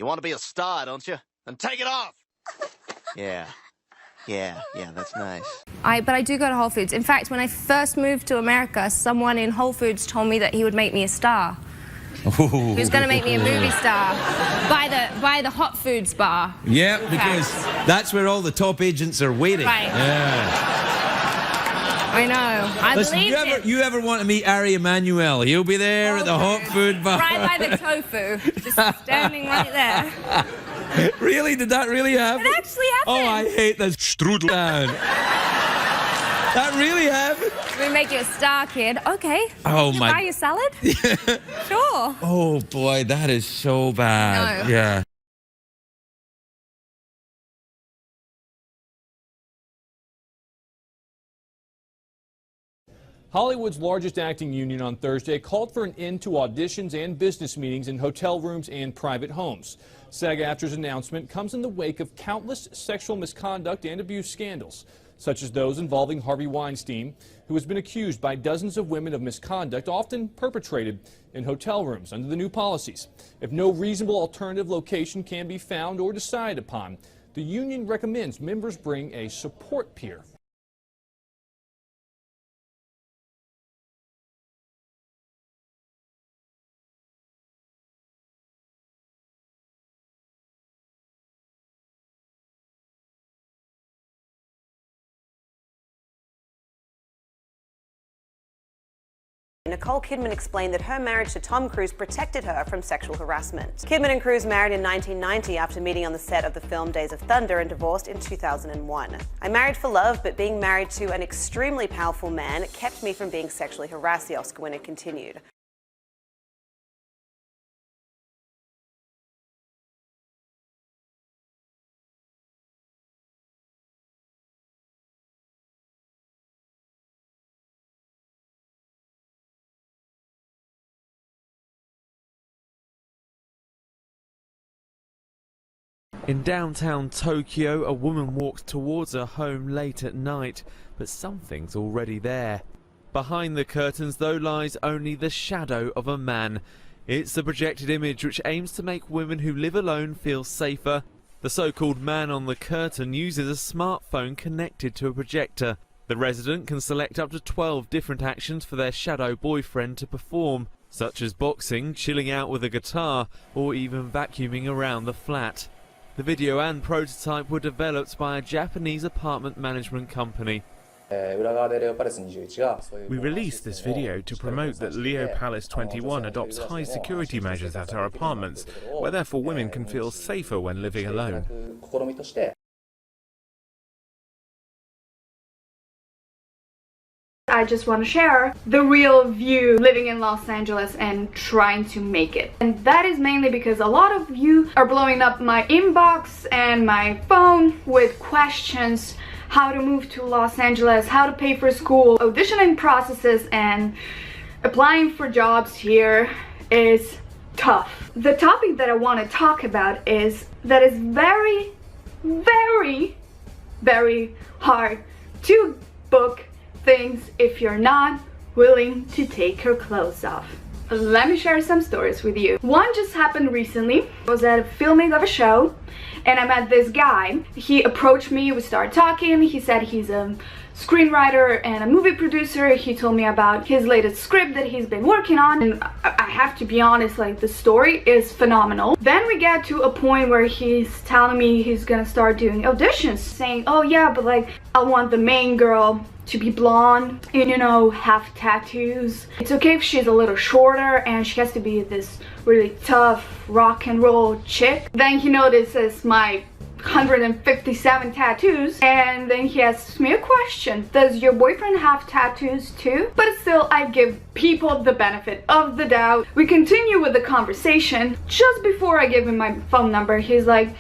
You want to be a star, don't you? Then take it off! Yeah, that's nice. But I do go to Whole Foods. In fact, when I first moved to America, someone in Whole Foods told me that he would make me a star. He was going to make me a movie star by the hot foods bar. Yeah, because that's where all the top agents are waiting. Right. Yeah. I know. Listen, you ever want to meet Ari Emanuel? He'll be there at the hot food bar. Right by the tofu. Just standing right there. Really? Did that really happen? It actually happened. Oh, I hate this strudel. That really happened? We make you a star, kid. Okay. Oh, you my. buy your salad? Sure. Oh, boy, that is so bad. No. Yeah. Hollywood's largest acting union on Thursday called for an end to auditions and business meetings in hotel rooms and private homes. SAG-AFTRA's announcement comes in the wake of countless sexual misconduct and abuse scandals, such as those involving Harvey Weinstein, who has been accused by dozens of women of misconduct, often perpetrated in hotel rooms under the new policies. If no reasonable alternative location can be found or decided upon, the union recommends members bring a support peer. Nicole Kidman explained that her marriage to Tom Cruise protected her from sexual harassment. Kidman and Cruise married in 1990 after meeting on the set of the film Days of Thunder and divorced in 2001. I married for love, but being married to an extremely powerful man kept me from being sexually harassed, the Oscar winner continued. In downtown Tokyo, a woman walked towards her home late at night, but something's already there. Behind the curtains, though, lies only the shadow of a man. It's a projected image which aims to make women who live alone feel safer. The so-called man on the curtain uses a smartphone connected to a projector. The resident can select up to 12 different actions for their shadow boyfriend to perform, such as boxing, chilling out with a guitar, or even vacuuming around the flat. The video and prototype were developed by a Japanese apartment management company. We released this video to promote that Leo Palace 21 adopts high security measures at our apartments, where therefore women can feel safer when living alone. I just want to share the real view living in Los Angeles and trying to make it. And that is mainly because a lot of you are blowing up my inbox and my phone with questions: how to move to Los Angeles, how to pay for school, auditioning processes, and applying for jobs here is tough. The topic that I want to talk about is that it's very, very, very hard to book things if you're not willing to take your clothes off. Let me share some stories with you. One just happened recently. I was at a filming of a show and I met this guy. He approached me, we started talking. He said he's a screenwriter and a movie producer. He told me about his latest script that he's been working on, and I have to be honest, like, the story is phenomenal. Then we get to a point where he's telling me he's gonna start doing auditions, saying, oh yeah, but like, I want the main girl to be blonde and, you know, have tattoos. It's okay if she's a little shorter and she has to be this really tough rock and roll chick. Then he notices my 157 tattoos, and then he asks me a question: does your boyfriend have tattoos too? But still, I give people the benefit of the doubt. We continue with the conversation. Just before I give him my phone number, he's like,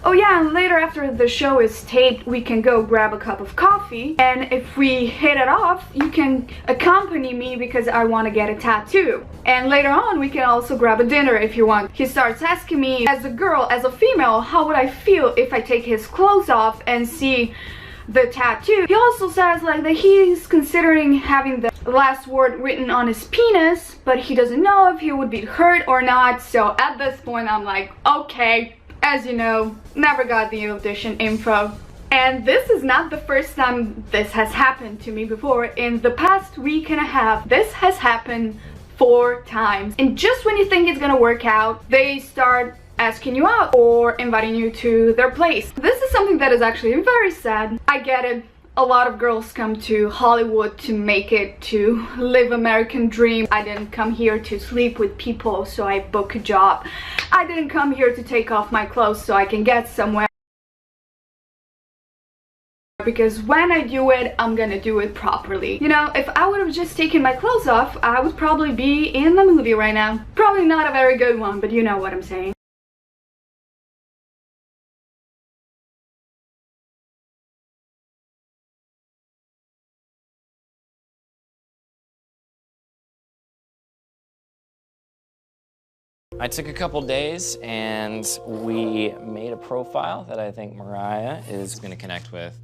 oh yeah, and later after the show is taped, we can go grab a cup of coffee, and if we hit it off, you can accompany me because I want to get a tattoo. And later on, we can also grab a dinner if you want. He starts asking me, as a girl, as a female, how would I feel if I take his clothes off and see the tattoo? He also says like that he's considering having the last word written on his penis, but he doesn't know if he would be hurt or not. So at this point I'm like, okay, as you know, never got the audition info. And this is not the first time this has happened to me before. In the past week and a half, this has happened 4 times. And just when you think it's gonna work out, they start asking you out or inviting you to their place. This is something that is actually very sad. I get it. A lot of girls come to Hollywood to make it, to live American dream. I didn't come here to sleep with people so I book a job. I didn't come here to take off my clothes so I can get somewhere. Because when I do it, I'm gonna do it properly. You know, if I would have just taken my clothes off, I would probably be in the movie right now. Probably not a very good one, but you know what I'm saying. I took a couple days and we made a profile that I think Mariah is gonna connect with.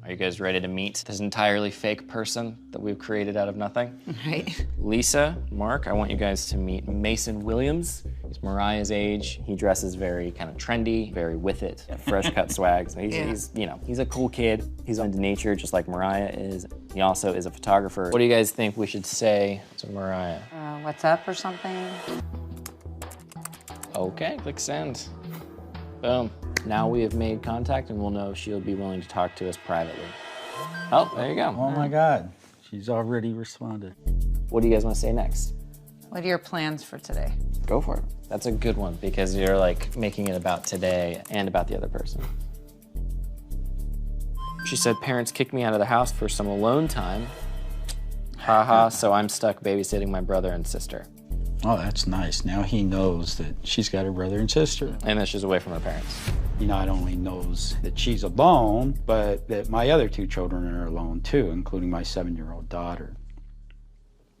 Are you guys ready to meet this entirely fake person that we've created out of nothing? Right. Lisa, Mark, I want you guys to meet Mason Williams. He's Mariah's age. He dresses very kind of trendy, very with it, fresh cut swag. So he's, you know, he's a cool kid. He's into nature just like Mariah is. He also is a photographer. What do you guys think we should say to Mariah? What's up or something? Okay, click send. Boom. Now we have made contact and we'll know if she'll be willing to talk to us privately. Oh, there you go. Oh my God, she's already responded. What do you guys want to say next? What are your plans for today? Go for it. That's a good one because you're like making it about today and about the other person. She said parents kicked me out of the house for some alone time. Haha, so I'm stuck babysitting my brother and sister. Oh, that's nice. Now he knows that she's got a brother and sister. And that she's away from her parents. He not only knows that she's alone, but that my other 2 children are alone too, including my 7-year-old daughter.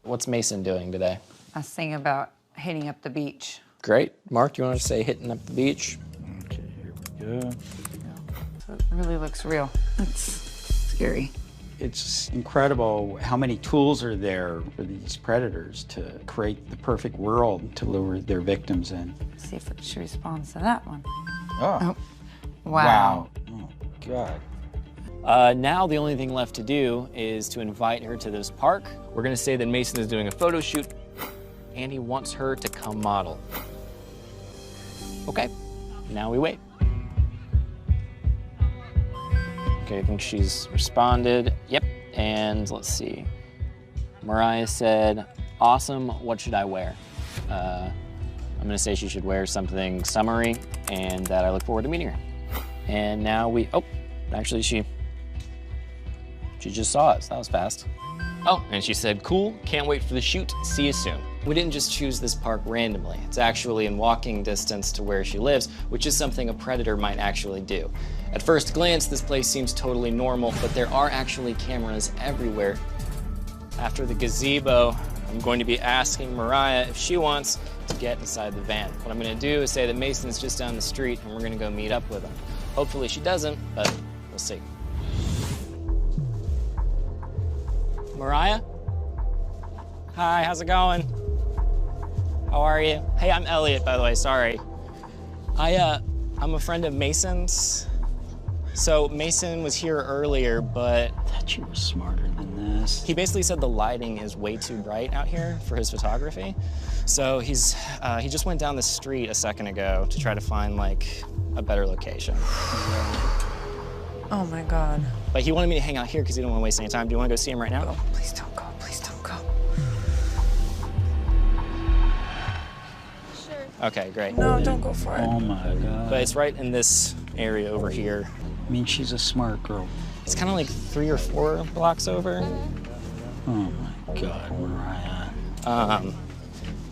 What's Mason doing today? I was thinking about hitting up the beach. Great. Mark, you want to say hitting up the beach? Okay, here we go. So it really looks real. It's scary. It's incredible how many tools are there for these predators to create the perfect world to lure their victims in. Let's see if she responds to that one. Oh. Wow. Oh, God. Now the only thing left to do is to invite her to this park. We're gonna say that Mason is doing a photo shoot and he wants her to come model. Okay, now we wait. Okay, I think she's responded. Yep, and let's see. Mariah said, awesome, what should I wear? I'm gonna say she should wear something summery and that I look forward to meeting her. And now we, oh, actually she just saw us, that was fast. Oh, and she said, cool, can't wait for the shoot, see you soon. We didn't just choose this park randomly. It's actually in walking distance to where she lives, which is something a predator might actually do. At first glance, this place seems totally normal, but there are actually cameras everywhere. After the gazebo, I'm going to be asking Mariah if she wants to get inside the van. What I'm gonna do is say that Mason's just down the street and we're gonna go meet up with him. Hopefully she doesn't, but we'll see. Mariah? Hi, how's it going? How are you? Hey, I'm Elliot, by the way, sorry. I'm a friend of Mason's. So Mason was here earlier, but... I thought you were smarter than this. He basically said the lighting is way too bright out here for his photography. So he just went down the street a second ago to try to find like a better location. Oh my God. But he wanted me to hang out here because he didn't want to waste any time. Do you want to go see him right now? Oh, please don't go, please don't go. Sure. Okay, great. No, don't go for it. Oh my God. But it's right in this area over here. I mean, she's a smart girl. It's kind of like 3 or 4 blocks over. Oh my God, Mariah.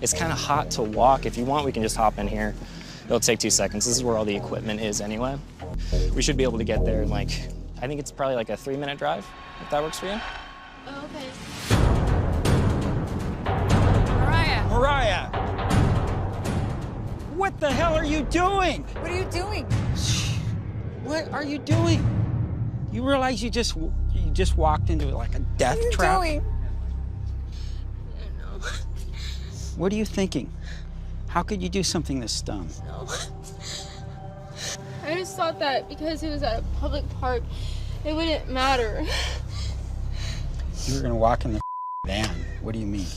It's kind of hot to walk. If you want, we can just hop in here. It'll take 2 seconds. This is where all the equipment is anyway. We should be able to get there in like, I think it's probably like a 3-minute drive, if that works for you. Oh, okay. Mariah! Mariah! What the hell are you doing? What are you doing? What are you doing? You realize you just walked into like a death trap? What are you doing? What are you thinking? How could you do something this dumb? No. I just thought that because it was at a public park, it wouldn't matter. You were gonna walk in the van. What do you mean?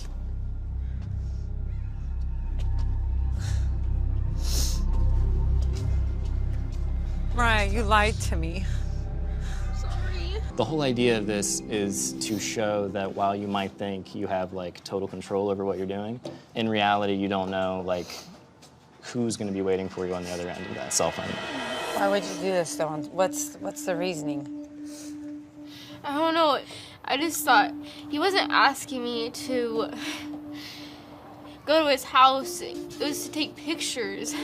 Brian, you lied to me. The whole idea of this is to show that while you might think you have like total control over what you're doing, in reality you don't know like who's going to be waiting for you on the other end of that cell phone. Why would you do this, though? What's the reasoning? I don't know. I just thought he wasn't asking me to go to his house. It was to take pictures.